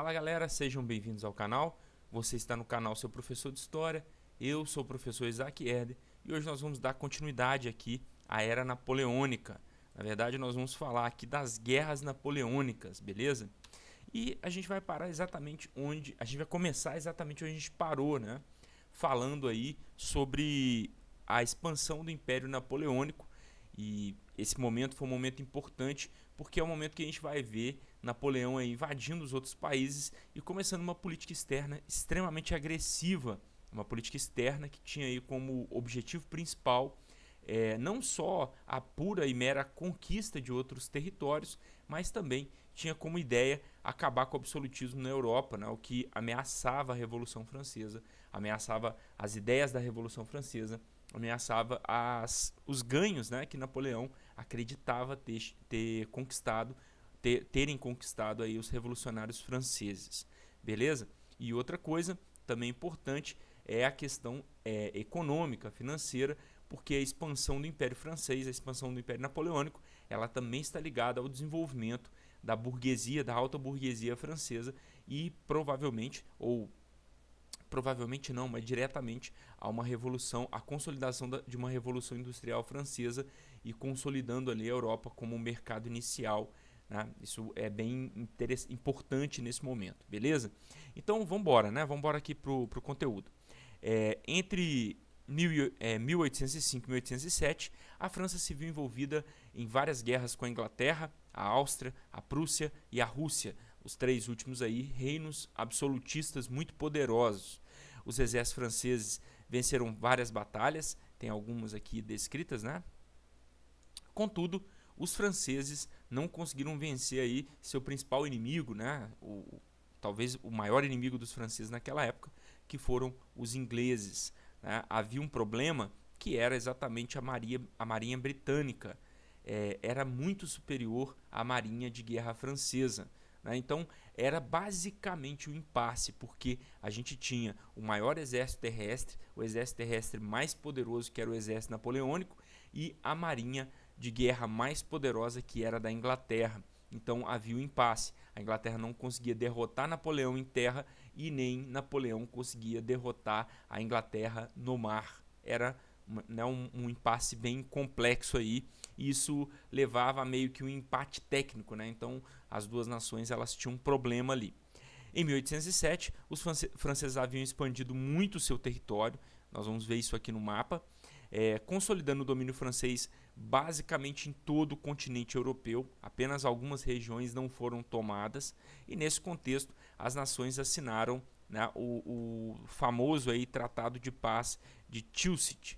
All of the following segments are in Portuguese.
Fala galera, sejam bem-vindos ao canal. Você está no canal Seu Professor de História. Eu sou o professor Isaac Herder e hoje nós vamos dar continuidade aqui à Era Napoleônica. Na verdade, nós vamos falar aqui das guerras napoleônicas, beleza? E a gente vai parar exatamente onde... A gente vai começar exatamente onde a gente parou, né? Falando aí sobre a expansão do Império Napoleônico. E esse momento foi um momento importante porque é o momento que a gente vai ver Napoleão aí invadindo os outros países e começando uma política externa extremamente agressiva, uma política externa que tinha aí como objetivo principal não só a pura e mera conquista de outros territórios, mas também tinha como ideia acabar com o absolutismo na Europa, né, o que ameaçava a Revolução Francesa, ameaçava as ideias da Revolução Francesa, ameaçava os ganhos, né, que Napoleão acreditava terem conquistado aí os revolucionários franceses, beleza? E outra coisa também importante é a questão econômica, financeira, porque a expansão do Império Francês, a expansão do Império Napoleônico, ela também está ligada ao desenvolvimento da burguesia, da alta burguesia francesa e provavelmente não, mas diretamente a uma revolução, a consolidação de uma revolução industrial francesa e consolidando ali a Europa como um mercado inicial, né? Isso é bem importante nesse momento, beleza? Então vamos embora, né? Vamos embora aqui pro conteúdo. Entre 1805 e 1807, a França se viu envolvida em várias guerras com a Inglaterra, a Áustria, a Prússia e a Rússia, os três últimos aí reinos absolutistas muito poderosos. Os exércitos franceses venceram várias batalhas, tem algumas aqui descritas, né? Contudo, os franceses não conseguiram vencer aí seu principal inimigo, né? Talvez o maior inimigo dos franceses naquela época, que foram os ingleses, né? Havia um problema que era exatamente a marinha britânica. Era muito superior à marinha de guerra francesa, né? Então era basicamente um impasse, porque a gente tinha o maior exército terrestre, o exército terrestre mais poderoso, que era o exército napoleônico, e a marinha de guerra mais poderosa, que era da Inglaterra. Então havia um impasse. A Inglaterra não conseguia derrotar Napoleão em terra e nem Napoleão conseguia derrotar a Inglaterra no mar. Era um impasse bem complexo aí. E isso levava a meio que um empate técnico, né? Então as duas nações elas tinham um problema ali. Em 1807, os franceses haviam expandido muito o seu território. Nós vamos ver isso aqui no mapa. Consolidando o domínio francês basicamente em todo o continente europeu, apenas algumas regiões não foram tomadas, e nesse contexto as nações assinaram, né, o famoso aí Tratado de Paz de Tilsit.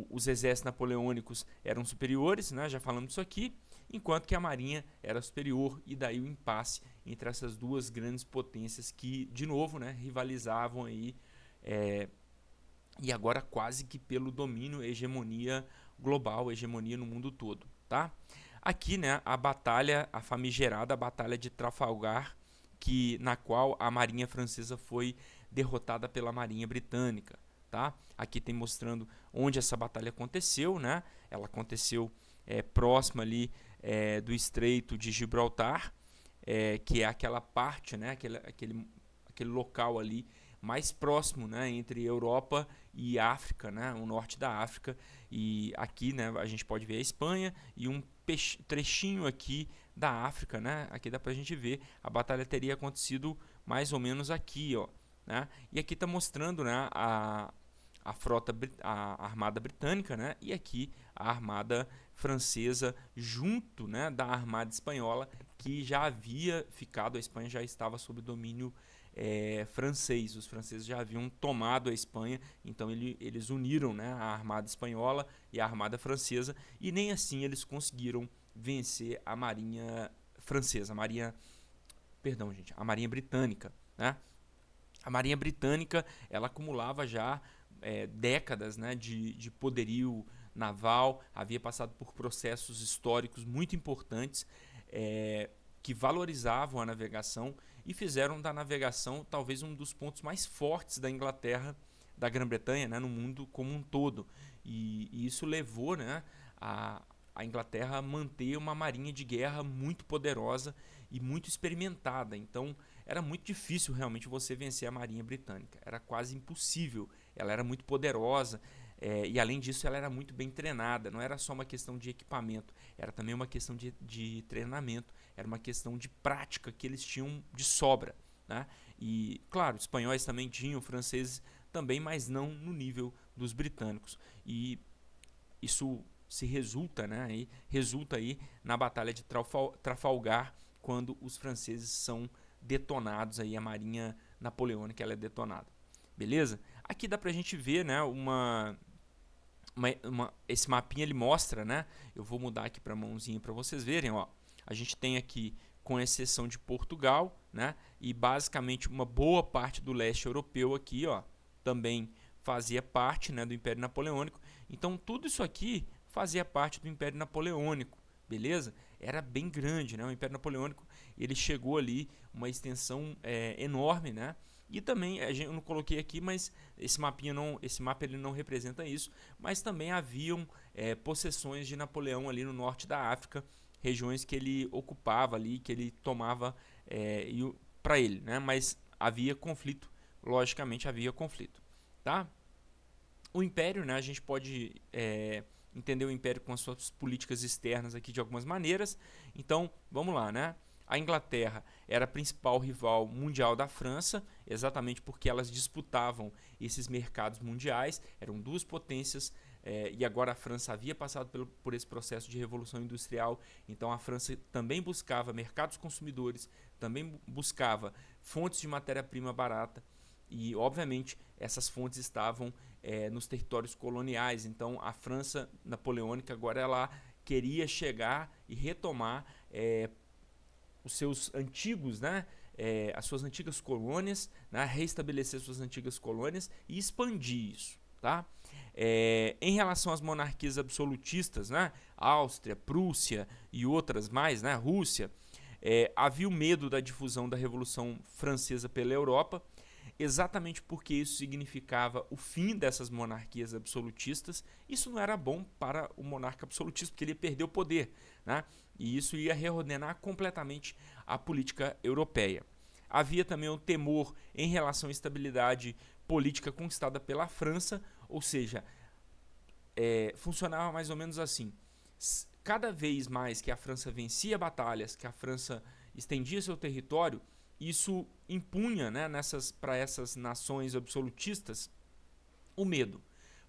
Os exércitos napoleônicos eram superiores, né, já falamos disso aqui, enquanto que a marinha era superior, e daí o impasse entre essas duas grandes potências que, de novo, né, rivalizavam aí, e agora quase que pelo domínio, hegemonia global, hegemonia no mundo todo, tá? Aqui, né, a famigerada Batalha de Trafalgar, na qual a marinha francesa foi derrotada pela marinha britânica, tá? Aqui tem mostrando onde essa batalha aconteceu, né? Ela aconteceu próxima ali do Estreito de Gibraltar, que é aquela parte, né, aquele local ali mais próximo, né, entre Europa e África, né, o norte da África. E aqui, né, a gente pode ver a Espanha e um trechinho aqui da África, né? Aqui dá pra gente ver, a batalha teria acontecido mais ou menos aqui, ó, né? E aqui tá mostrando, né, a armada britânica, né? E aqui a armada francesa junto, né, da armada espanhola, que já havia ficado, a Espanha já estava sob domínio francês. Os franceses já haviam tomado a Espanha, então eles uniram, né, a armada espanhola e a armada francesa, e nem assim eles conseguiram vencer a marinha francesa, a marinha britânica, né? A marinha britânica ela acumulava já décadas, né, de poderio naval, havia passado por processos históricos muito importantes que valorizavam a navegação e fizeram da navegação talvez um dos pontos mais fortes da Inglaterra, da Grã-Bretanha, né, no mundo como um todo. E isso levou, né, a Inglaterra a manter uma marinha de guerra muito poderosa e muito experimentada. Então era muito difícil realmente você vencer a Marinha Britânica. Era quase impossível. Ela era muito poderosa e, além disso, ela era muito bem treinada. Não era só uma questão de equipamento, era também uma questão de treinamento. Era uma questão de prática que eles tinham de sobra, né? E, claro, espanhóis também tinham, franceses também, mas não no nível dos britânicos. E isso resulta aí na Batalha de Trafalgar, quando os franceses são detonados, aí a Marinha Napoleônica ela é detonada. Beleza? Aqui dá pra gente ver, né, esse mapinha ele mostra, né? Eu vou mudar aqui para mãozinha para vocês verem, ó. A gente tem aqui, com exceção de Portugal, né, e basicamente uma boa parte do leste europeu aqui, ó, também fazia parte, né, do Império Napoleônico. Então tudo isso aqui fazia parte do Império Napoleônico, beleza? Era bem grande, né? O Império Napoleônico ele chegou ali uma extensão enorme, né? E também eu não coloquei aqui, mas esse mapa ele não representa isso, mas também haviam possessões de Napoleão ali no norte da África, regiões que ele ocupava ali, que ele tomava para ele, né? Mas havia conflito, logicamente havia conflito, tá? O Império, né? A gente pode entender o Império com as suas políticas externas aqui de algumas maneiras. Então, vamos lá, né? A Inglaterra era a principal rival mundial da França, exatamente porque elas disputavam esses mercados mundiais, eram duas potências, e agora a França havia passado por esse processo de revolução industrial, então a França também buscava mercados consumidores, também buscava fontes de matéria-prima barata, e obviamente essas fontes estavam nos territórios coloniais, então a França napoleônica agora ela queria chegar e retomar os seus antigos, né, as suas antigas colônias, né, reestabelecer suas antigas colônias e expandir isso, tá? Em relação às monarquias absolutistas, né, Áustria, Prússia e outras mais, né, Rússia, havia o medo da difusão da Revolução Francesa pela Europa, exatamente porque isso significava o fim dessas monarquias absolutistas. Isso não era bom para o monarca absolutista, porque ele ia perder o poder, né? E isso ia reordenar completamente a política europeia. Havia também o temor em relação à estabilidade política conquistada pela França, ou seja, funcionava mais ou menos assim. Cada vez mais que a França vencia batalhas, que a França estendia seu território, isso impunha, né, para essas nações absolutistas o medo,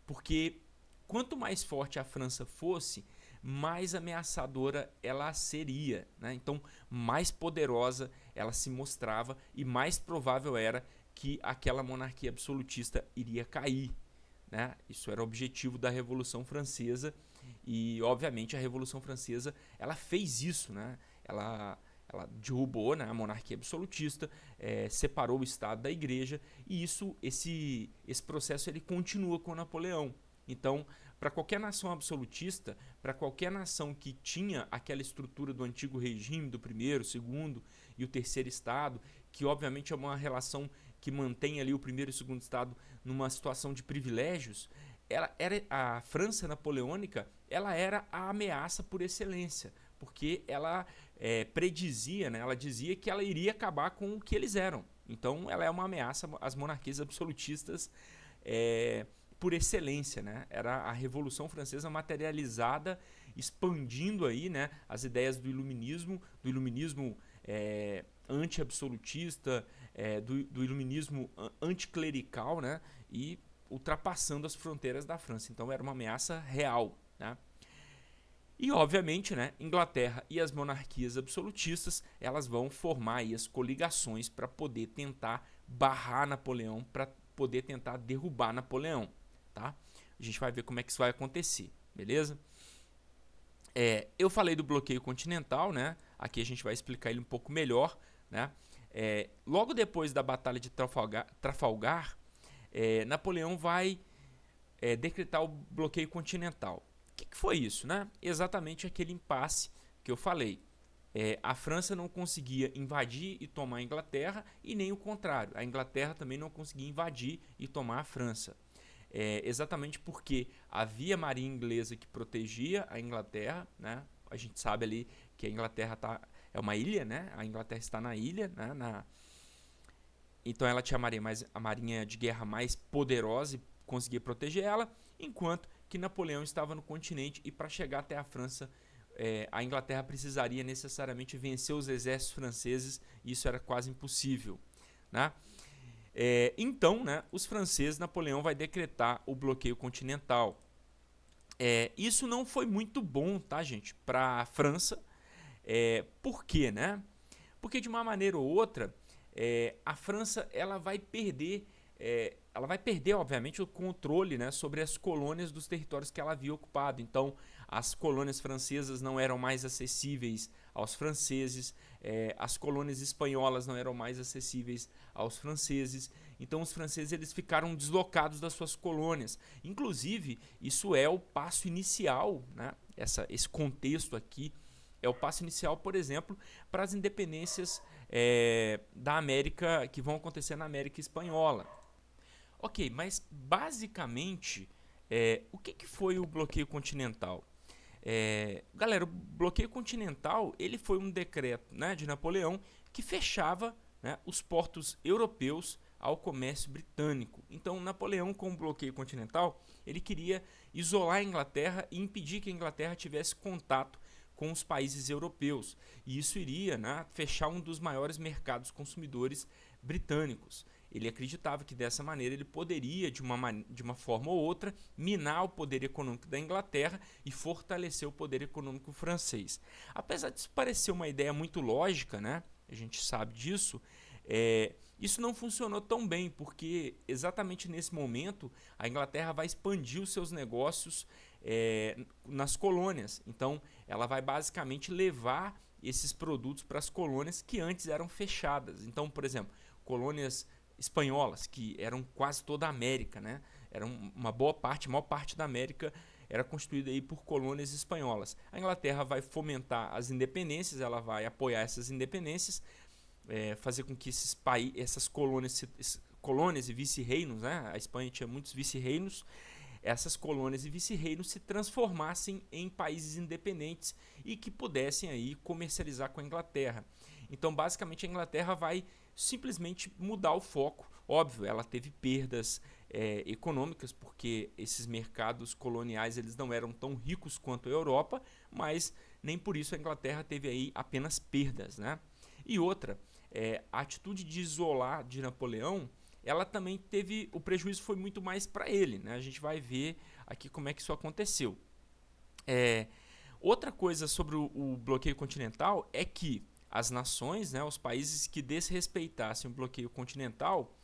porque quanto mais forte a França fosse, mais ameaçadora ela seria, né? Então mais poderosa ela se mostrava e mais provável era que aquela monarquia absolutista iria cair, né? Isso era o objetivo da Revolução Francesa e obviamente a Revolução Francesa ela fez isso, né? Ela derrubou, né, a monarquia absolutista, separou o Estado da Igreja e esse processo ele continua com Napoleão. Então, para qualquer nação absolutista, para qualquer nação que tinha aquela estrutura do antigo regime, do primeiro, segundo e o terceiro Estado, que obviamente é uma relação que mantém ali o primeiro e o segundo Estado numa situação de privilégios, a França napoleônica ela era a ameaça por excelência, porque ela predizia, né, ela dizia que ela iria acabar com o que eles eram. Então ela é uma ameaça às monarquias absolutistas por excelência, né? Era a Revolução Francesa materializada, expandindo aí, né, as ideias do iluminismo anti-absolutista, do iluminismo anticlerical, né, e ultrapassando as fronteiras da França. Então era uma ameaça real, né? E, obviamente, né, Inglaterra e as monarquias absolutistas elas vão formar aí as coligações para poder tentar barrar Napoleão, para poder tentar derrubar Napoleão. Tá? A gente vai ver como é que isso vai acontecer, beleza? Eu falei do bloqueio continental, né? Aqui a gente vai explicar ele um pouco melhor, né? Logo depois da Batalha de Trafalgar, Napoleão vai decretar o bloqueio continental. O que foi isso, né? Exatamente aquele impasse que eu falei. A França não conseguia invadir e tomar a Inglaterra e nem o contrário. A Inglaterra também não conseguia invadir e tomar a França. Exatamente porque havia a marinha inglesa que protegia a Inglaterra, né? A gente sabe ali que a Inglaterra é uma ilha, né? A Inglaterra está na ilha, né? Então ela tinha a marinha de guerra mais poderosa e conseguia proteger ela, enquanto que Napoleão estava no continente e para chegar até a França, a Inglaterra precisaria necessariamente vencer os exércitos franceses e isso era quase impossível, né? Então, né, os franceses, Napoleão vai decretar o bloqueio continental. Isso não foi muito bom, tá, gente, para a França. Por quê, né? Porque de uma maneira ou outra, a França ela vai perder, obviamente, o controle, né, sobre as colônias dos territórios que ela havia ocupado. Então, as colônias francesas não eram mais acessíveis aos franceses, as colônias espanholas não eram mais acessíveis aos franceses. Então, os franceses eles ficaram deslocados das suas colônias. Inclusive, isso é o passo inicial, né? Esse contexto aqui é o passo inicial, por exemplo, para as independências da América que vão acontecer na América Espanhola. Ok, mas basicamente, o que foi o bloqueio continental? Galera, o bloqueio continental ele foi um decreto, né, de Napoleão que fechava, né, os portos europeus ao comércio britânico. Então, Napoleão, com o bloqueio continental, ele queria isolar a Inglaterra e impedir que a Inglaterra tivesse contato com os países europeus. E isso iria, né, fechar um dos maiores mercados consumidores britânicos. Ele acreditava que dessa maneira ele poderia, de uma forma ou outra, minar o poder econômico da Inglaterra e fortalecer o poder econômico francês. Apesar disso parecer uma ideia muito lógica, né? A gente sabe disso, isso não funcionou tão bem, porque exatamente nesse momento a Inglaterra vai expandir os seus negócios nas colônias. Então ela vai basicamente levar esses produtos para as colônias que antes eram fechadas. Então, por exemplo, colônias espanholas, que eram quase toda a América, né? Era uma boa parte, a maior parte da América era constituída aí por colônias espanholas. A Inglaterra vai fomentar as independências, ela vai apoiar essas independências, fazer com que essas colônias e vice-reinos, né? A Espanha tinha muitos vice-reinos, essas colônias e vice-reinos se transformassem em países independentes e que pudessem aí comercializar com a Inglaterra. Então, basicamente, a Inglaterra vai simplesmente mudar o foco. Óbvio, ela teve perdas econômicas, porque esses mercados coloniais eles não eram tão ricos quanto a Europa, mas nem por isso a Inglaterra teve aí apenas perdas, né? E outra, a atitude de isolar de Napoleão, ela também teve, o prejuízo foi muito mais para ele, né? A gente vai ver aqui como é que isso aconteceu. Outra coisa sobre o bloqueio continental é que as nações, né, os países que desrespeitassem o bloqueio continental,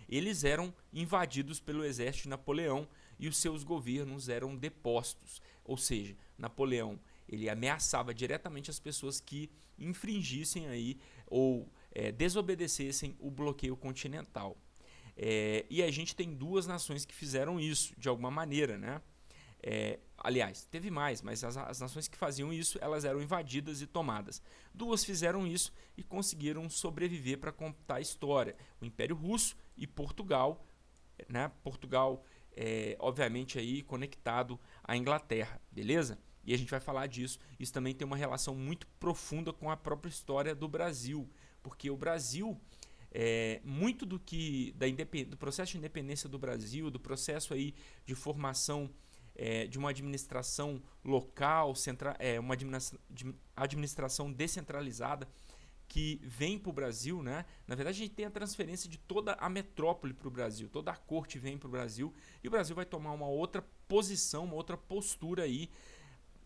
eles eram invadidos pelo exército de Napoleão e os seus governos eram depostos. Ou seja, Napoleão ele ameaçava diretamente as pessoas que infringissem aí ou desobedecessem o bloqueio continental. E a gente tem duas nações que fizeram isso de alguma maneira, né? Aliás, teve mais, mas as nações que faziam isso, elas eram invadidas e tomadas. Duas fizeram isso e conseguiram sobreviver para contar a história. O Império Russo e Portugal, né? Portugal, obviamente, aí conectado à Inglaterra, beleza? E a gente vai falar disso. Isso também tem uma relação muito profunda com a própria história do Brasil, porque o Brasil... muito do processo de independência do Brasil, do processo aí de formação de uma administração local, uma administração descentralizada que vem para o Brasil, né? Na verdade, a gente tem a transferência de toda a metrópole para o Brasil, toda a corte vem para o Brasil e o Brasil vai tomar uma outra posição, uma outra postura aí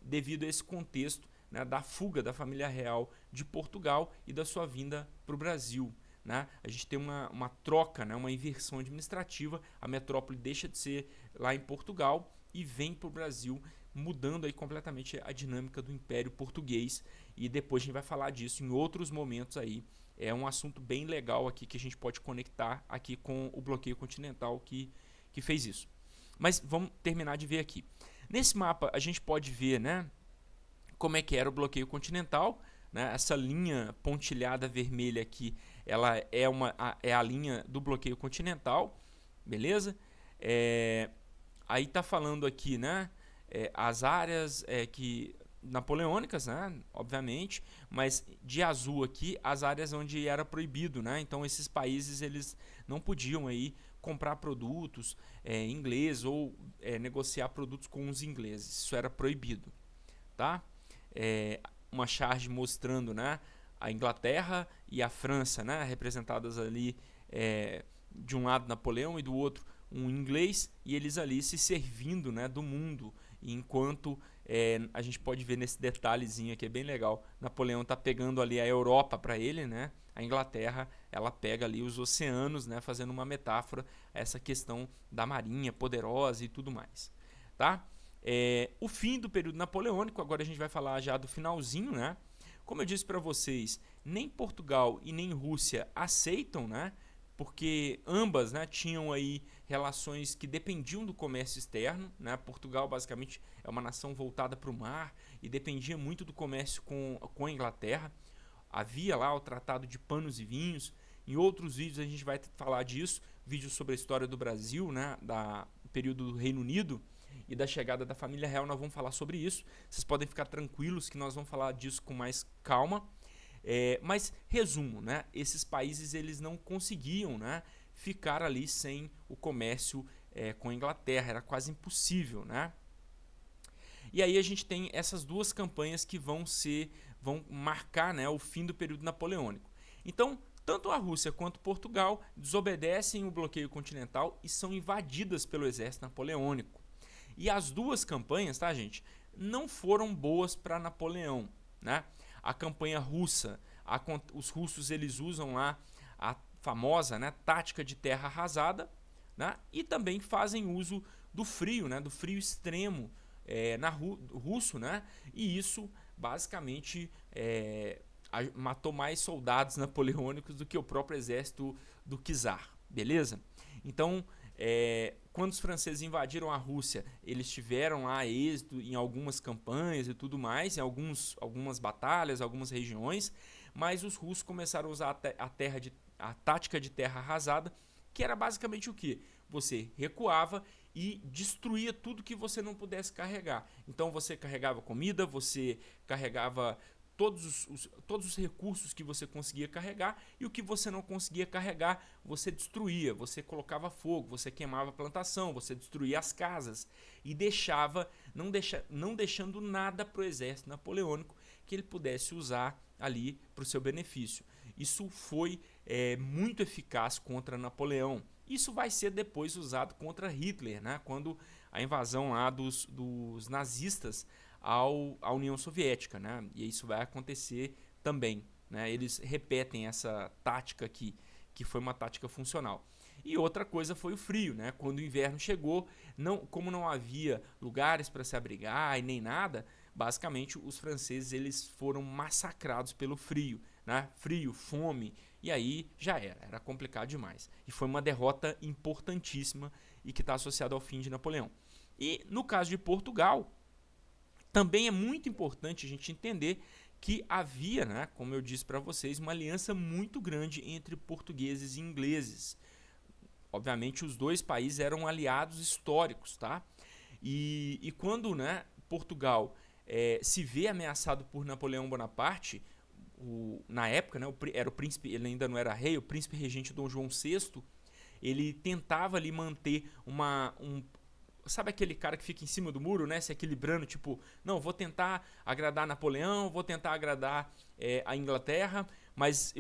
devido a esse contexto, né, da fuga da família real de Portugal e da sua vinda para o Brasil. Né? A gente tem uma troca, né, uma inversão administrativa, a metrópole deixa de ser lá em Portugal e vem para o Brasil, mudando aí completamente a dinâmica do Império Português, e depois a gente vai falar disso em outros momentos aí. É um assunto bem legal aqui que a gente pode conectar aqui com o bloqueio continental que fez isso. Mas vamos terminar de ver aqui. Nesse mapa a gente pode ver, né, como é que era o bloqueio continental, né? Essa linha pontilhada vermelha aqui, ela é a linha do bloqueio continental, beleza? Aí tá falando aqui, né, as áreas napoleônicas, né, obviamente, mas de azul aqui as áreas onde era proibido, né, então esses países eles não podiam aí comprar produtos ingleses ou negociar produtos com os ingleses, isso era proibido, tá? Uma charge mostrando, né, a Inglaterra e a França, né, representadas ali de um lado Napoleão e do outro um inglês, e eles ali se servindo, né, do mundo, enquanto a gente pode ver nesse detalhezinho aqui, é bem legal, Napoleão está pegando ali a Europa para ele, né, a Inglaterra ela pega ali os oceanos, né, fazendo uma metáfora a essa questão da marinha poderosa e tudo mais, tá? O fim do período napoleônico, agora a gente vai falar já do finalzinho, né? Como eu disse para vocês, nem Portugal e nem Rússia aceitam, né? Porque ambas, né, tinham aí relações que dependiam do comércio externo, né? Portugal basicamente é uma nação voltada para o mar e dependia muito do comércio com a Inglaterra. Havia lá o Tratado de Panos e Vinhos. Em outros vídeos a gente vai falar disso, vídeos sobre a história do Brasil, né, do período do Reino Unido e da chegada da família real, nós vamos falar sobre isso. Vocês podem ficar tranquilos que nós vamos falar disso com mais calma. Mas, resumo, né, esses países eles não conseguiam, né, ficar ali sem o comércio com a Inglaterra, era quase impossível, né? E aí a gente tem essas duas campanhas que vão marcar, né, o fim do período napoleônico. Então, tanto a Rússia quanto Portugal desobedecem o bloqueio continental e são invadidas pelo exército napoleônico. E as duas campanhas, tá, gente, não foram boas para Napoleão, né? A campanha russa, os russos eles usam lá a famosa, né, tática de terra arrasada, né? E também fazem uso do frio, né, do frio extremo russo, né? E isso basicamente matou mais soldados napoleônicos do que o próprio exército do czar, beleza? Então, quando os franceses invadiram a Rússia, eles tiveram lá êxito em algumas campanhas e tudo mais, em algumas batalhas, algumas regiões, mas os russos começaram a usar a tática de terra arrasada, que era basicamente o quê? Você recuava e destruía tudo que você não pudesse carregar. Então você carregava comida, você carregava todos os recursos que você conseguia carregar, e o que você não conseguia carregar, você destruía, você colocava fogo, você queimava a plantação, você destruía as casas e não deixando nada para o exército napoleônico que ele pudesse usar ali para o seu benefício. Isso foi muito eficaz contra Napoleão. Isso vai ser depois usado contra Hitler, né? Quando a invasão lá dos nazistas à União Soviética, né? E isso vai acontecer também, né? Eles repetem essa tática aqui, que foi uma tática funcional. E outra coisa foi o frio, né? Quando o inverno chegou, como não havia lugares para se abrigar e nem nada, basicamente os franceses eles foram massacrados pelo frio, né? Frio, fome, e aí já era complicado demais. E foi uma derrota importantíssima e que está associada ao fim de Napoleão. E no caso de Portugal, também é muito importante a gente entender que havia, né, como eu disse para vocês, uma aliança muito grande entre portugueses e ingleses. Obviamente os dois países eram aliados históricos, tá? E quando, né, Portugal se vê ameaçado por Napoleão Bonaparte, na época, né, era o príncipe, ele ainda não era rei, o príncipe regente Dom João VI, ele tentava ali manter sabe aquele cara que fica em cima do muro, né, se equilibrando, tipo, não, vou tentar agradar Napoleão, vou tentar agradar a Inglaterra, mas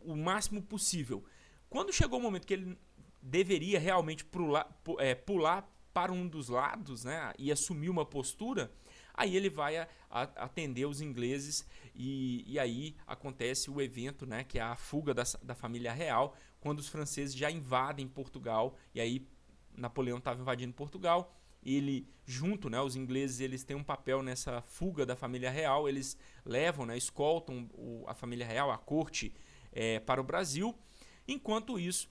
o máximo possível. Quando chegou o momento que ele deveria realmente pular para um dos lados, né, e assumir uma postura, aí ele vai atender os ingleses e aí acontece o evento, né, que é a fuga da família real, quando os franceses já invadem Portugal, e aí Napoleão estava invadindo Portugal, ele junto, né, os ingleses eles têm um papel nessa fuga da família real, eles levam, né, escoltam a família real, a corte, para o Brasil. Enquanto isso,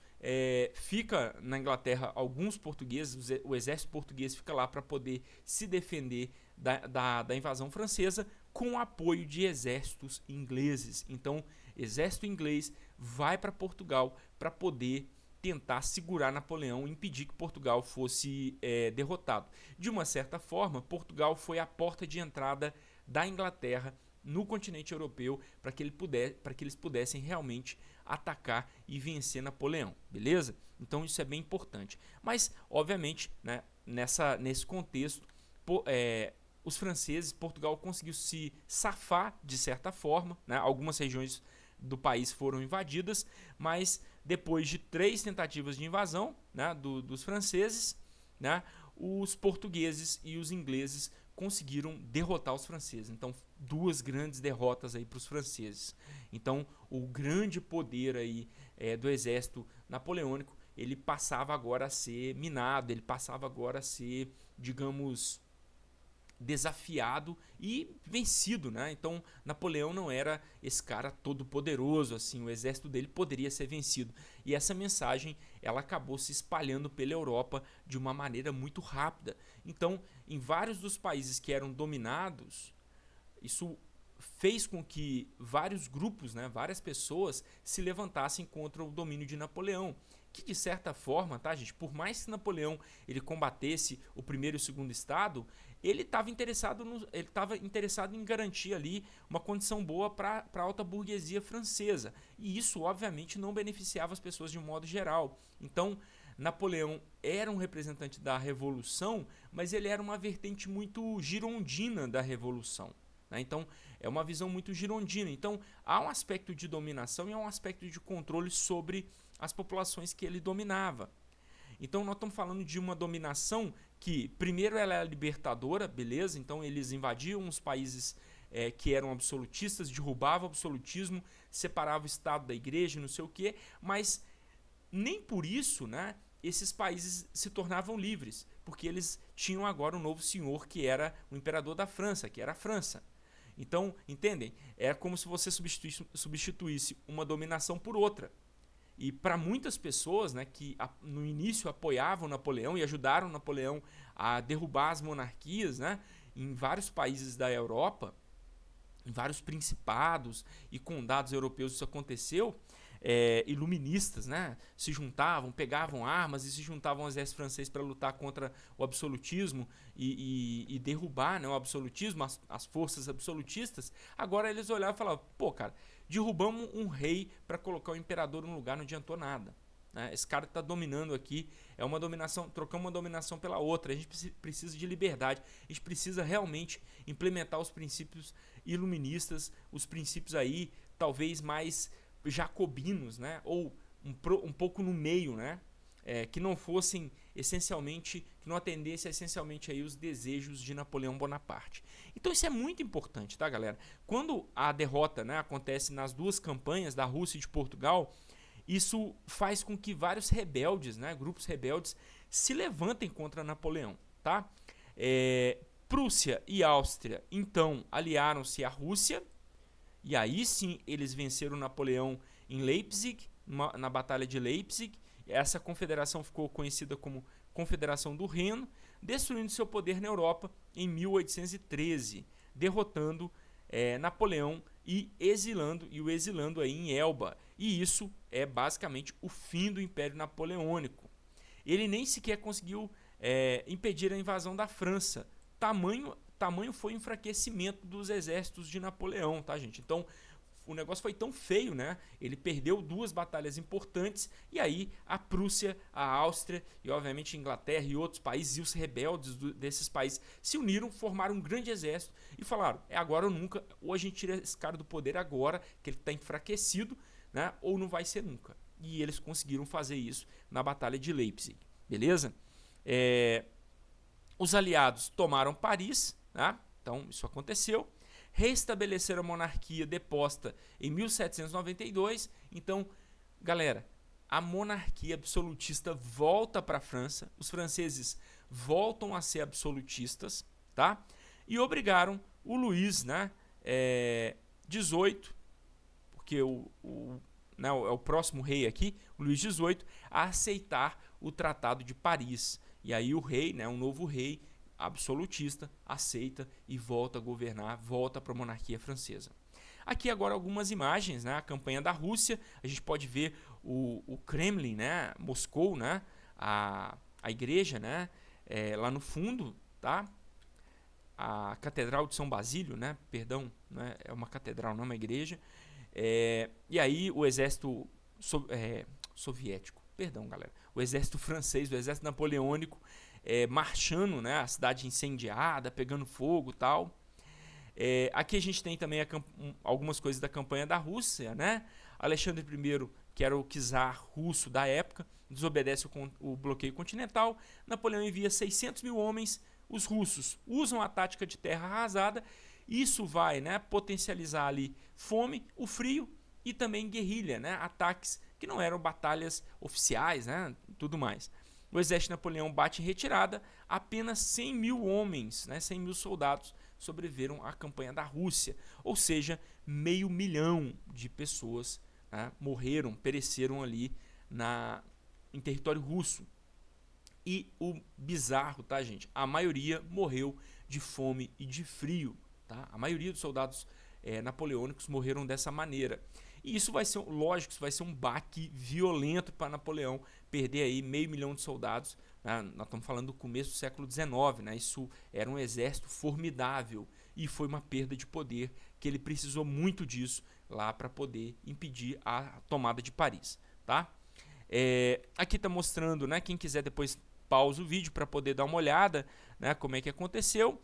fica na Inglaterra alguns portugueses, o exército português fica lá para poder se defender da invasão francesa com o apoio de exércitos ingleses. Então, exército inglês vai para Portugal para poder tentar segurar Napoleão e impedir que Portugal fosse derrotado. De uma certa forma, Portugal foi a porta de entrada da Inglaterra no continente europeu para que eles pudessem realmente atacar e vencer Napoleão, beleza? Então isso é bem importante. Mas, obviamente, né, nesse contexto, os franceses, Portugal conseguiu se safar de certa forma, né? Algumas regiões do país foram invadidas, mas depois de 3 tentativas de invasão, né, dos franceses, né, os portugueses e os ingleses conseguiram derrotar os franceses. Então, 2 grandes derrotas aí para os franceses. Então, o grande poder aí do exército napoleônico, ele passava agora a ser minado, ele passava agora a ser, digamos, desafiado e vencido, né? Então Napoleão não era esse cara todo poderoso, assim, o exército dele poderia ser vencido. E essa mensagem, ela acabou se espalhando pela Europa de uma maneira muito rápida. Então, em vários dos países que eram dominados, isso fez com que vários grupos, né, várias pessoas se levantassem contra o domínio de Napoleão, que de certa forma, tá, gente, por mais que Napoleão ele combatesse o primeiro e o segundo estado, ele estava interessado em garantir ali uma condição boa para a alta burguesia francesa, e isso obviamente não beneficiava as pessoas de um modo geral. Então Napoleão era um representante da revolução, mas ele era uma vertente muito girondina da revolução. Então, é uma visão muito girondina. Então, há um aspecto de dominação e há um aspecto de controle sobre as populações que ele dominava. Então, nós estamos falando de uma dominação que, primeiro, ela é libertadora, beleza? Então, eles invadiam os países que eram absolutistas, derrubavam o absolutismo, separavam o Estado da igreja, não sei o quê, mas nem por isso, né, esses países se tornavam livres, porque eles tinham agora um novo senhor que era o imperador da França, que era a França. Então, entendem? É como se você substituísse uma dominação por outra. E para muitas pessoas, né, que no início apoiavam Napoleão e ajudaram Napoleão a derrubar as monarquias, né, em vários países da Europa, em vários principados e condados europeus isso aconteceu, iluministas, né, se juntavam, pegavam armas e se juntavam ao exército francês para lutar contra o absolutismo e derrubar, né, o absolutismo, as forças absolutistas. Agora eles olhavam e falavam, pô, cara, derrubamos um rei para colocar o imperador no lugar, não adiantou nada. Esse cara está dominando aqui, é uma dominação, trocamos uma dominação pela outra. A gente precisa de liberdade, a gente precisa realmente implementar os princípios iluministas, os princípios aí talvez mais jacobinos, né? Ou um pouco no meio, né? Que não fossem essencialmente, que não atendessem essencialmente aí os desejos de Napoleão Bonaparte. Então isso é muito importante, tá, galera? Quando a derrota, né, acontece nas 2 campanhas da Rússia e de Portugal, isso faz com que vários rebeldes, né, grupos rebeldes, se levantem contra Napoleão, tá? Prússia e Áustria, então, aliaram-se à Rússia, e aí sim eles venceram Napoleão em Leipzig, na Batalha de Leipzig. Essa confederação ficou conhecida como Confederação do Reno, destruindo seu poder na Europa em 1813, derrotando Napoleão e o exilando aí em Elba. E isso é basicamente o fim do Império Napoleônico. Ele nem sequer conseguiu impedir a invasão da França. Tamanho foi o enfraquecimento dos exércitos de Napoleão, tá, gente? Então, o negócio foi tão feio, né? Ele perdeu 2 batalhas importantes e aí a Prússia, a Áustria e obviamente a Inglaterra e outros países e os rebeldes desses países se uniram, formaram um grande exército e falaram, é agora ou nunca, ou a gente tira esse cara do poder agora, que ele está enfraquecido, né? Ou não vai ser nunca. E eles conseguiram fazer isso na Batalha de Leipzig, beleza? Os aliados tomaram Paris, né? Então isso aconteceu. Restabeleceram a monarquia deposta em 1792. Então, galera, a monarquia absolutista volta para a França. Os franceses voltam a ser absolutistas, tá? E obrigaram o Luís, né, 18, porque é o próximo rei aqui, o Luís XVIII, a aceitar o Tratado de Paris. E aí o rei, né, um novo rei absolutista, aceita e volta a governar, volta para a monarquia francesa. Aqui agora algumas imagens, né, a campanha da Rússia, a gente pode ver o Kremlin, né, Moscou, né, a igreja, né, lá no fundo, tá? a Catedral de São Basílio, né? Perdão, né? É uma catedral, não é uma igreja. E aí o exército soviético, perdão, galera, o exército francês, o exército napoleônico, marchando, né? A cidade incendiada, pegando fogo e tal. Aqui a gente tem também algumas coisas da campanha da Rússia, né? Alexandre I, que era o czar russo da época, desobedece o bloqueio continental. Napoleão envia 600 mil homens. Os russos usam a tática de terra arrasada. Isso vai, né, potencializar ali fome, o frio e também guerrilha, né? Ataques que não eram batalhas oficiais, né? Tudo mais. O exército de Napoleão bate em retirada. Apenas 100 mil homens, né, 100 mil soldados sobreviveram à campanha da Rússia. Ou seja, 500 mil de pessoas, né, morreram, pereceram ali em território russo. E o bizarro, tá, gente? A maioria morreu de fome e de frio. Tá? A maioria dos soldados napoleônicos morreram dessa maneira. E isso vai ser, lógico, isso vai ser um baque violento para Napoleão, perder aí 500 mil de soldados. Né? Nós estamos falando do começo do século XIX, né? Isso era um exército formidável e foi uma perda de poder que ele precisou muito disso lá para poder impedir a tomada de Paris. Tá? Aqui está mostrando, né? Quem quiser depois pausa o vídeo para poder dar uma olhada, né? Como é que aconteceu.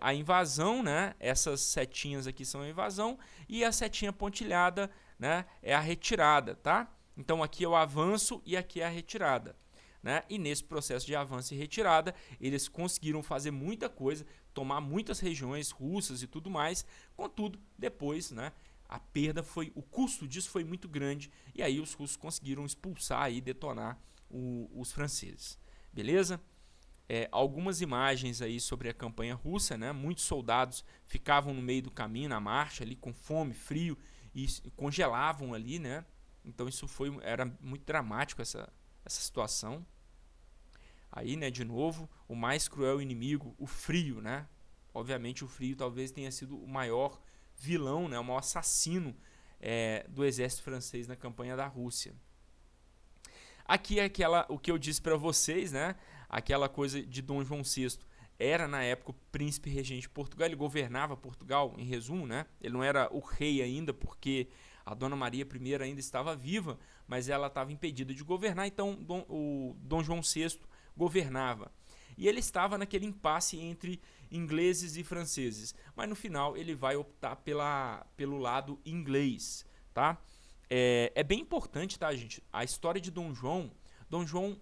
A invasão, né? Essas setinhas aqui são a invasão e a setinha pontilhada, né? É a retirada, tá? Então aqui é o avanço e aqui é a retirada, né? E nesse processo de avanço e retirada, eles conseguiram fazer muita coisa, tomar muitas regiões russas e tudo mais. Contudo, depois, né? O custo disso foi muito grande e aí os russos conseguiram expulsar e detonar os franceses, beleza? Algumas imagens aí sobre a campanha russa, né? Muitos soldados ficavam no meio do caminho, na marcha, ali com fome, frio e congelavam ali, né? Então isso era muito dramático essa situação. Aí, né, de novo, o mais cruel inimigo, o frio, né? Obviamente o frio talvez tenha sido o maior vilão, né? O maior assassino do exército francês na campanha da Rússia. Aqui é o que eu disse para vocês, né? Aquela coisa de Dom João VI. Era na época o príncipe regente de Portugal, ele governava Portugal, em resumo, né? Ele não era o rei ainda, porque a Dona Maria I ainda estava viva, mas ela estava impedida de governar, então o Dom João VI governava. E ele estava naquele impasse entre ingleses e franceses, mas no final ele vai optar pelo lado inglês, tá? É bem importante, tá, gente? A história de Dom João,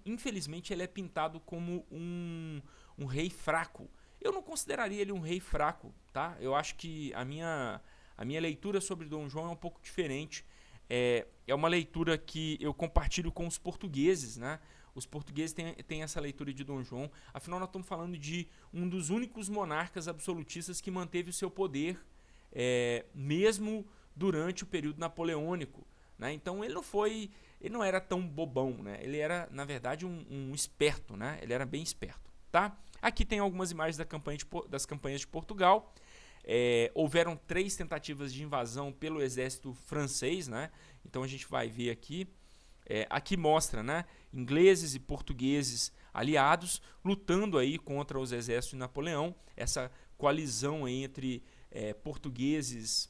infelizmente, ele é pintado como um rei fraco. Eu não consideraria ele um rei fraco, tá? Eu acho que a minha leitura sobre Dom João é um pouco diferente. É uma leitura que eu compartilho com os portugueses, né? Os portugueses têm essa leitura de Dom João. Afinal, nós estamos falando de um dos únicos monarcas absolutistas que manteve o seu poder, mesmo durante o período napoleônico, né? Então ele não era tão bobão, né? Ele era, na verdade, um esperto, né? Ele era bem esperto, tá? Aqui tem algumas imagens das campanhas de Portugal. Houveram 3 tentativas de invasão pelo exército francês, né? Então a gente vai ver aqui. Aqui mostra, né, ingleses e portugueses aliados lutando aí contra os exércitos de Napoleão. Essa coalizão aí entre portugueses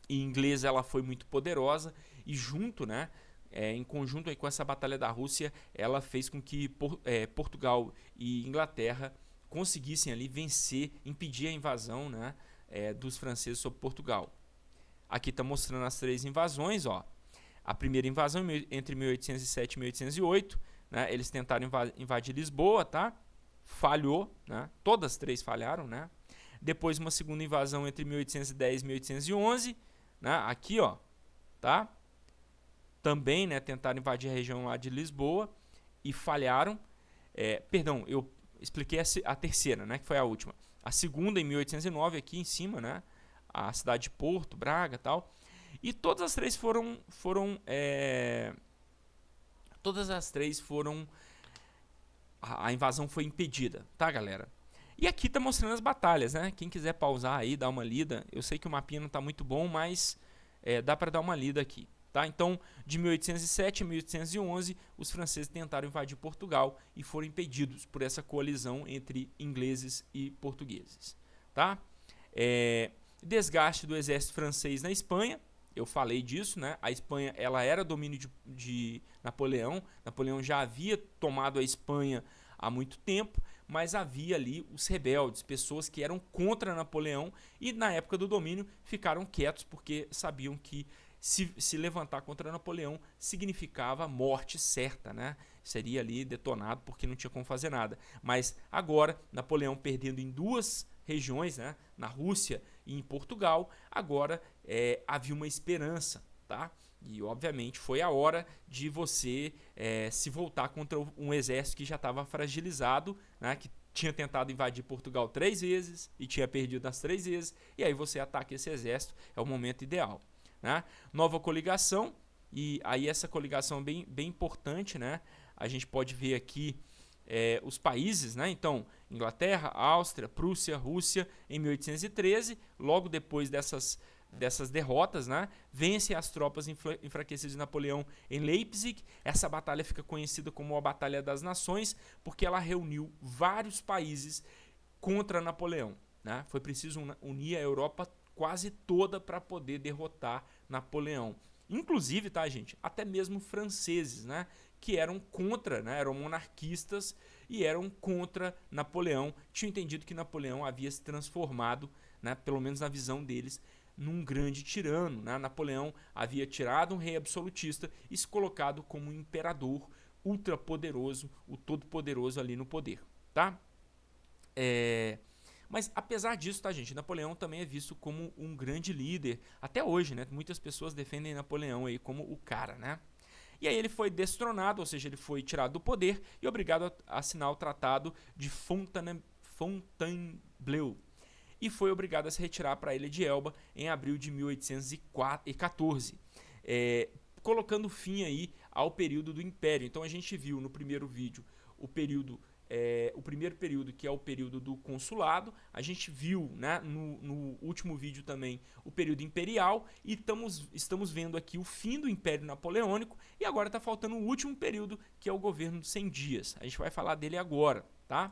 e ingleses, ela foi muito poderosa e junto, né, em conjunto aí com essa batalha da Rússia, ela fez com que Portugal e Inglaterra conseguissem ali vencer, impedir a invasão, né, dos franceses sobre Portugal. Aqui está mostrando as 3 invasões, ó. A primeira invasão entre 1807 e 1808, né, eles tentaram invadir Lisboa, tá? Falhou, né? Todas as 3 falharam, né? Depois uma segunda invasão entre 1810 e 1811, né? Aqui, ó, tá? Também, né, tentaram invadir a região lá de Lisboa e falharam. Perdão, eu expliquei a terceira, né, que foi a última. A segunda em 1809 aqui em cima, né? A cidade de Porto, Braga, e tal. E todas as 3 foram a invasão foi impedida, tá, galera? E aqui tá mostrando as batalhas, né? Quem quiser pausar aí, dar uma lida. Eu sei que o mapinha não tá muito bom, mas dá para dar uma lida aqui, tá? Então, de 1807 a 1811, os franceses tentaram invadir Portugal e foram impedidos por essa coalizão entre ingleses e portugueses, tá? Desgaste do exército francês na Espanha, eu falei disso, né? A Espanha, ela era domínio de Napoleão. Napoleão já havia tomado a Espanha há muito tempo, mas havia ali os rebeldes, pessoas que eram contra Napoleão e na época do domínio ficaram quietos porque sabiam que se levantar contra Napoleão significava morte certa, né? Seria ali detonado porque não tinha como fazer nada. Mas agora, Napoleão perdendo em duas regiões, né? Na Rússia e em Portugal, agora havia uma esperança, tá? E obviamente foi a hora de você se voltar contra um exército que já estava fragilizado, né? Que tinha tentado invadir Portugal 3 vezes e tinha perdido nas 3 vezes, e aí você ataca esse exército, é o momento ideal, né? Nova coligação, e aí essa coligação é bem importante, né? A gente pode ver aqui os países, né? Então, Inglaterra, Áustria, Prússia, Rússia, em 1813, logo depois dessas derrotas, né? Vencem as tropas enfraquecidas de Napoleão em Leipzig. Essa batalha fica conhecida como a Batalha das Nações, porque ela reuniu vários países contra Napoleão, né? Foi preciso unir a Europa quase toda para poder derrotar Napoleão. Inclusive, tá, gente, até mesmo franceses, né, que eram contra, né, eram monarquistas e eram contra Napoleão, tinham entendido que Napoleão havia se transformado, né, pelo menos na visão deles, num grande tirano, né? Napoleão havia tirado um rei absolutista e se colocado como um imperador ultrapoderoso, o todo-poderoso ali no poder, tá? Mas apesar disso, tá, gente, Napoleão também é visto como um grande líder. Até hoje, né? Muitas pessoas defendem Napoleão aí como o cara, né? E aí ele foi destronado, ou seja, ele foi tirado do poder e obrigado a assinar o Tratado de Fontainebleau. E foi obrigado a se retirar para a Ilha de Elba em abril de 1814, colocando fim aí ao período do Império. Então a gente viu no primeiro vídeo o primeiro período, que é o período do consulado. A gente viu, né, no último vídeo também o período imperial e estamos vendo aqui o fim do Império Napoleônico e agora está faltando o último período, que é o governo de 100 dias. A gente vai falar dele agora, tá?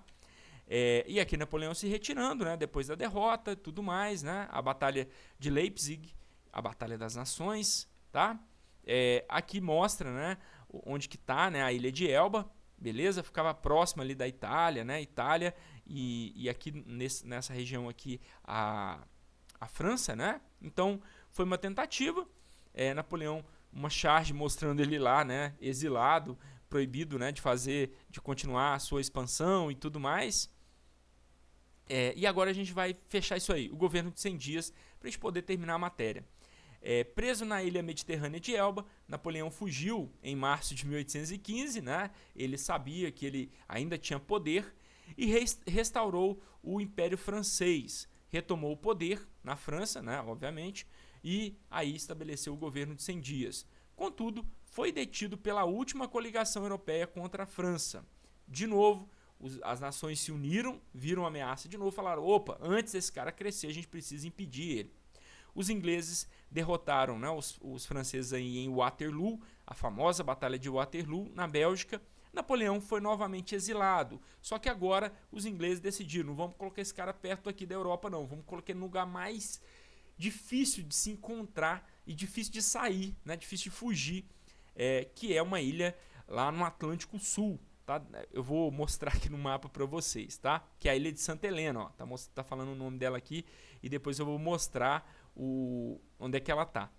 E aqui Napoleão se retirando, né, depois da derrota e tudo mais, né, a Batalha de Leipzig, a Batalha das Nações, tá? Aqui mostra, né, onde que tá, né, a Ilha de Elba, beleza? Ficava próxima ali da Itália, né, Itália e aqui nessa região aqui a França, né? Então foi uma tentativa, Napoleão, uma charge mostrando ele lá, né, exilado, proibido, né, de continuar a sua expansão e tudo mais. E agora a gente vai fechar isso aí, o governo de 100 dias, para a gente poder terminar a matéria. Preso na ilha mediterrânea de Elba, Napoleão fugiu em março de 1815, né? Ele sabia que ele ainda tinha poder e restaurou o Império Francês. Retomou o poder na França, né, obviamente, e aí estabeleceu o governo de 100 dias. Contudo, foi detido pela última coligação europeia contra a França. De novo, as nações se uniram, viram a ameaça de novo, falaram, opa, antes desse cara crescer, a gente precisa impedir ele. Os ingleses derrotaram, né, os franceses aí em Waterloo, a famosa Batalha de Waterloo, na Bélgica. Napoleão foi novamente exilado, só que agora os ingleses decidiram, não vamos colocar esse cara perto aqui da Europa não, vamos colocar ele no lugar mais difícil de se encontrar e difícil de sair, né, difícil de fugir, que é uma ilha lá no Atlântico Sul. Tá? Eu vou mostrar aqui no mapa para vocês, tá? Que é a ilha de Santa Helena, ó. Tá falando o nome dela aqui e depois eu vou mostrar onde é que ela tá.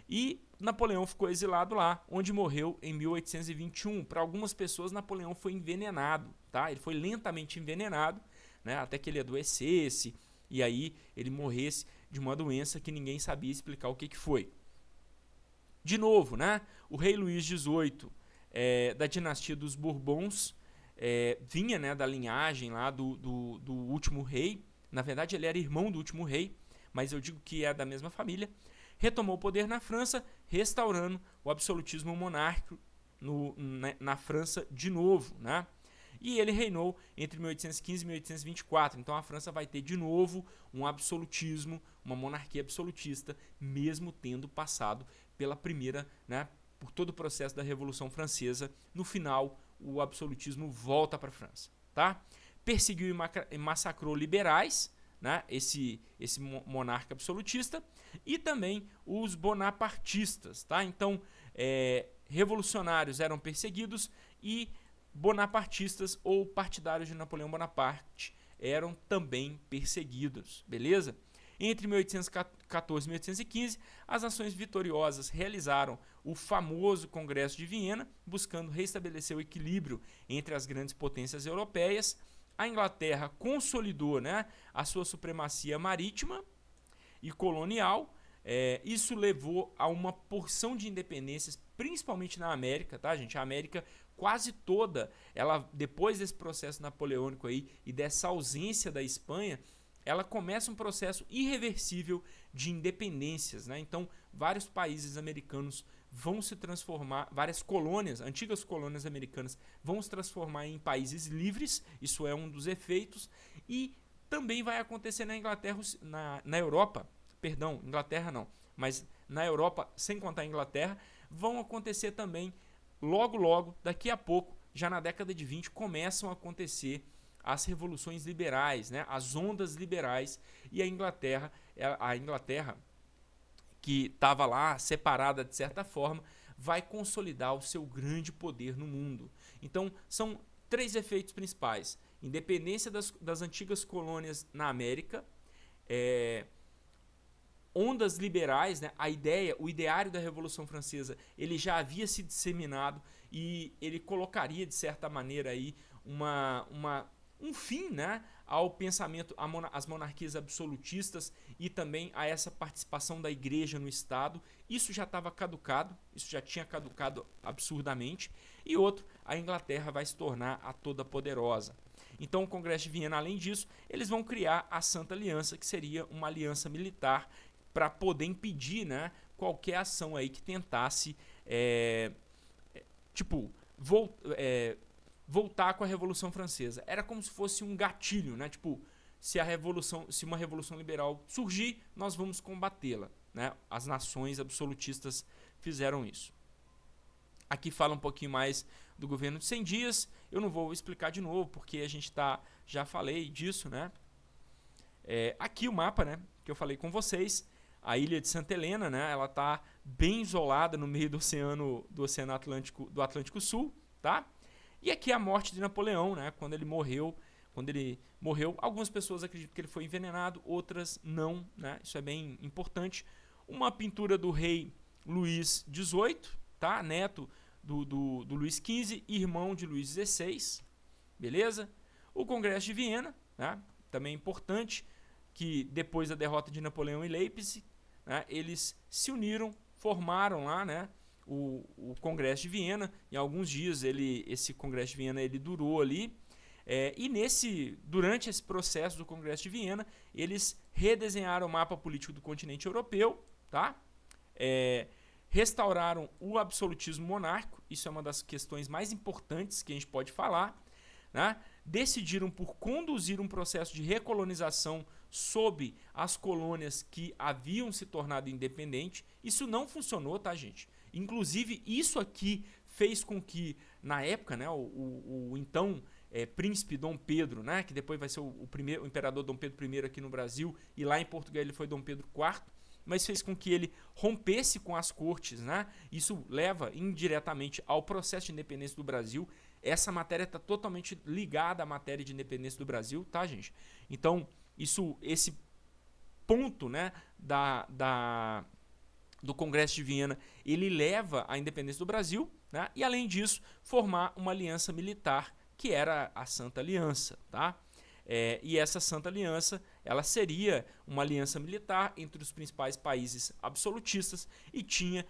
E Napoleão ficou exilado lá, onde morreu em 1821. Para algumas pessoas, Napoleão foi envenenado, tá? Ele foi lentamente envenenado, né? Até que ele adoecesse e aí ele morresse de uma doença que ninguém sabia explicar o que foi. De novo, né? O rei Luís XVIII, da dinastia dos Bourbons, vinha, né, da linhagem lá do último rei. Na verdade, ele era irmão do último rei, mas eu digo que é da mesma família. Retomou o poder na França, restaurando o absolutismo monárquico na França de novo, né? E ele reinou entre 1815 e 1824. Então a França vai ter de novo um absolutismo, uma monarquia absolutista, mesmo tendo passado pela primeira, né, por todo o processo da Revolução Francesa. No final, o absolutismo volta para a França, tá? Perseguiu e massacrou liberais, né, esse monarca absolutista, e também os bonapartistas, tá? Então, revolucionários eram perseguidos e bonapartistas ou partidários de Napoleão Bonaparte eram também perseguidos, beleza? Entre 1814 e 1815, as nações vitoriosas realizaram o famoso Congresso de Viena, buscando restabelecer o equilíbrio entre as grandes potências europeias. A Inglaterra consolidou, né, a sua supremacia marítima e colonial. Isso levou a uma porção de independências, principalmente na América, tá, gente? A América quase toda, ela, depois desse processo napoleônico aí e dessa ausência da Espanha, ela começa um processo irreversível de independências, né? Então, vários países americanos vão se transformar, várias colônias, antigas colônias americanas, vão se transformar em países livres, isso é um dos efeitos, e também vai acontecer na Inglaterra, na Europa, perdão, Inglaterra não, mas na Europa, sem contar a Inglaterra, vão acontecer também, logo, daqui a pouco, já na década de 20, começam a acontecer as revoluções liberais, né, as ondas liberais, e a Inglaterra que estava lá separada de certa forma, vai consolidar o seu grande poder no mundo. Então, são 3 efeitos principais: independência das antigas colônias na América, ondas liberais, né? O ideário da Revolução Francesa, ele já havia se disseminado e ele colocaria, de certa maneira, aí um fim, né, ao pensamento, às monarquias absolutistas e também a essa participação da igreja no Estado. Isso já estava caducado, isso já tinha caducado absurdamente. E outro, a Inglaterra vai se tornar a toda poderosa. Então o Congresso de Viena, além disso, eles vão criar a Santa Aliança, que seria uma aliança militar para poder impedir, né, qualquer ação aí que tentasse voltar com a Revolução Francesa. Era como se fosse um gatilho, né? Tipo, se uma revolução liberal surgir, nós vamos combatê-la, né? As nações absolutistas fizeram isso. Aqui fala um pouquinho mais do governo de 100 dias. Eu não vou explicar de novo, porque a gente já falei disso, né? Aqui o mapa, né, que eu falei com vocês. A ilha de Santa Helena, né? Ela está bem isolada no meio do Oceano Atlântico, do Atlântico Sul, tá? E aqui a morte de Napoleão, né? Quando ele morreu, algumas pessoas acreditam que ele foi envenenado, outras não, né? Isso é bem importante. Uma pintura do rei Luís XVIII, tá? Neto do Luís XV, irmão de Luís XVI, beleza? O Congresso de Viena, né? Também é importante que depois da derrota de Napoleão em Leipzig, né, eles se uniram, formaram lá, né, o Congresso de Viena. Em alguns dias esse Congresso de Viena ele durou ali, e durante esse processo do Congresso de Viena, eles redesenharam o mapa político do continente europeu, tá? Restauraram o absolutismo monárquico, isso é uma das questões mais importantes que a gente pode falar, né? Decidiram por conduzir um processo de recolonização sob as colônias que haviam se tornado independentes. Isso não funcionou, tá, gente? Inclusive, isso aqui fez com que, na época, né, o então príncipe Dom Pedro, né, que depois vai ser o imperador Dom Pedro I aqui no Brasil, e lá em Portugal ele foi Dom Pedro IV, mas fez com que ele rompesse com as cortes, né? Isso leva indiretamente ao processo de independência do Brasil. Essa matéria está totalmente ligada à matéria de independência do Brasil, tá, gente? Então, esse ponto, né, do Congresso de Viena, ele leva à independência do Brasil, né? E, além disso, formar uma aliança militar, que era a Santa Aliança, tá? E essa Santa Aliança, ela seria uma aliança militar entre os principais países absolutistas e tinha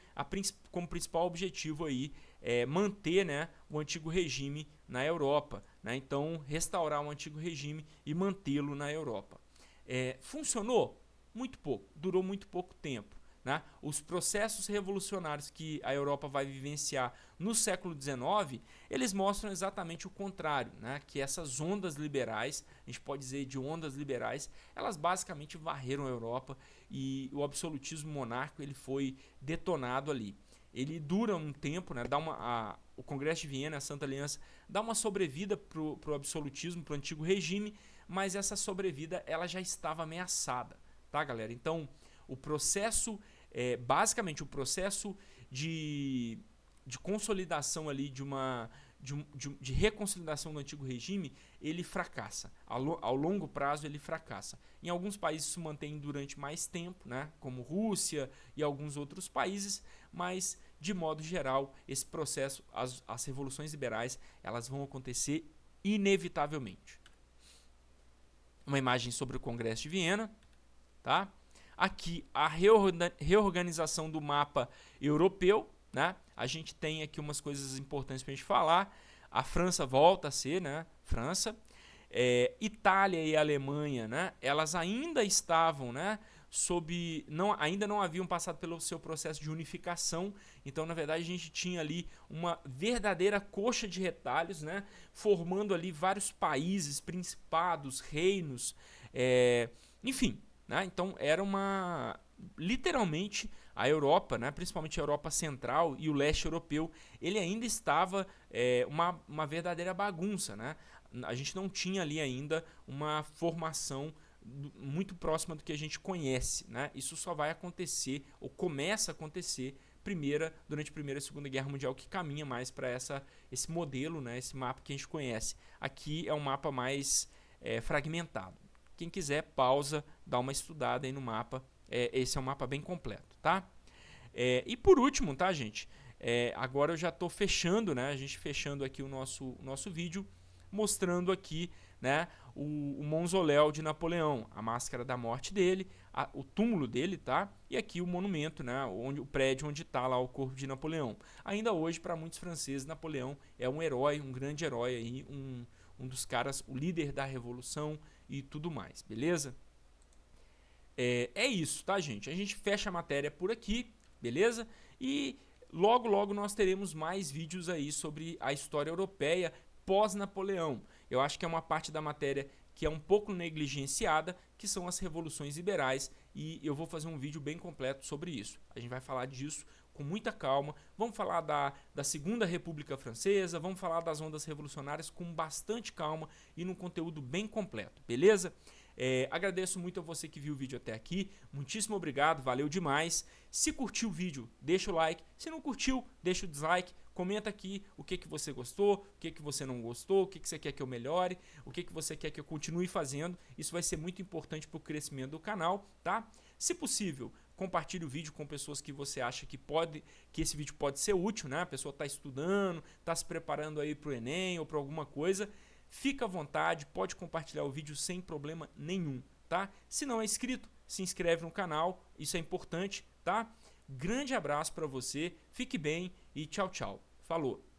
como principal objetivo aí manter, né, o antigo regime na Europa, né? Então, restaurar o antigo regime e mantê-lo na Europa. Funcionou? Muito pouco, durou muito pouco tempo, né? Os processos revolucionários que a Europa vai vivenciar no século XIX, eles mostram exatamente o contrário, né? Que essas ondas liberais, a gente pode dizer de ondas liberais, elas basicamente varreram a Europa e o absolutismo monárquico ele foi detonado ali. ele dura um tempo, né? O Congresso de Viena, a Santa Aliança, dá uma sobrevida pro absolutismo, pro antigo regime, mas essa sobrevida ela já estava ameaçada, tá, galera? Então, o processo, basicamente o processo de consolidação ali de reconsolidação do antigo regime, ele fracassa. Ao longo prazo ele fracassa. Em alguns países isso mantém durante mais tempo, né, como Rússia e alguns outros países, mas de modo geral esse processo, as revoluções liberais, elas vão acontecer inevitavelmente. Uma imagem sobre o Congresso de Viena, tá? Aqui a reorganização do mapa europeu, né? A gente tem aqui umas coisas importantes para a gente falar. A França volta a ser, né? França. Itália e Alemanha, né? Elas ainda estavam, né? Ainda não haviam passado pelo seu processo de unificação. Então, na verdade, a gente tinha ali uma verdadeira coxa de retalhos, né? Formando ali vários países, principados, reinos, enfim. Né? Então, era literalmente a Europa, né? Principalmente a Europa Central e o leste europeu, ele ainda estava uma verdadeira bagunça, né? A gente não tinha ali ainda uma formação muito próxima do que a gente conhece, né? Isso só vai acontecer, ou começa a acontecer, durante a Primeira e Segunda Guerra Mundial, que caminha mais para esse modelo, né? Esse mapa que a gente conhece. Aqui é um mapa mais fragmentado. Quem quiser, pausa, dá uma estudada aí no mapa. Esse é um mapa bem completo, tá? E por último, tá, gente? Agora eu já estou fechando, né? A gente fechando aqui o nosso vídeo, mostrando aqui, né, o mausoléu de Napoleão, a máscara da morte dele, o túmulo dele, tá? E aqui o monumento, né, o prédio onde está lá o corpo de Napoleão. Ainda hoje, para muitos franceses, Napoleão é um herói, um grande herói aí, um dos caras, o líder da revolução e tudo mais, beleza? É isso, tá, gente? A gente fecha a matéria por aqui, beleza? E logo nós teremos mais vídeos aí sobre a história europeia pós-Napoleão. Eu acho que é uma parte da matéria que é um pouco negligenciada, que são as revoluções liberais, e eu vou fazer um vídeo bem completo sobre isso. A gente vai falar disso com muita calma, vamos falar da Segunda República Francesa, vamos falar das ondas revolucionárias com bastante calma e num conteúdo bem completo, beleza? Agradeço muito a você que viu o vídeo até aqui, muitíssimo obrigado, valeu demais. Se curtiu o vídeo, deixa o like, se não curtiu, deixa o dislike, comenta aqui o que você gostou, o que você não gostou, o que você quer que eu melhore, o que você quer que eu continue fazendo, isso vai ser muito importante para o crescimento do canal, tá? Se possível, compartilhe o vídeo com pessoas que você acha que esse vídeo pode ser útil, né? A pessoa está estudando, está se preparando aí para o Enem ou para alguma coisa. Fica à vontade, pode compartilhar o vídeo sem problema nenhum, tá? Se não é inscrito, se inscreve no canal, isso é importante, tá? Grande abraço para você, fique bem e tchau, tchau. Falou!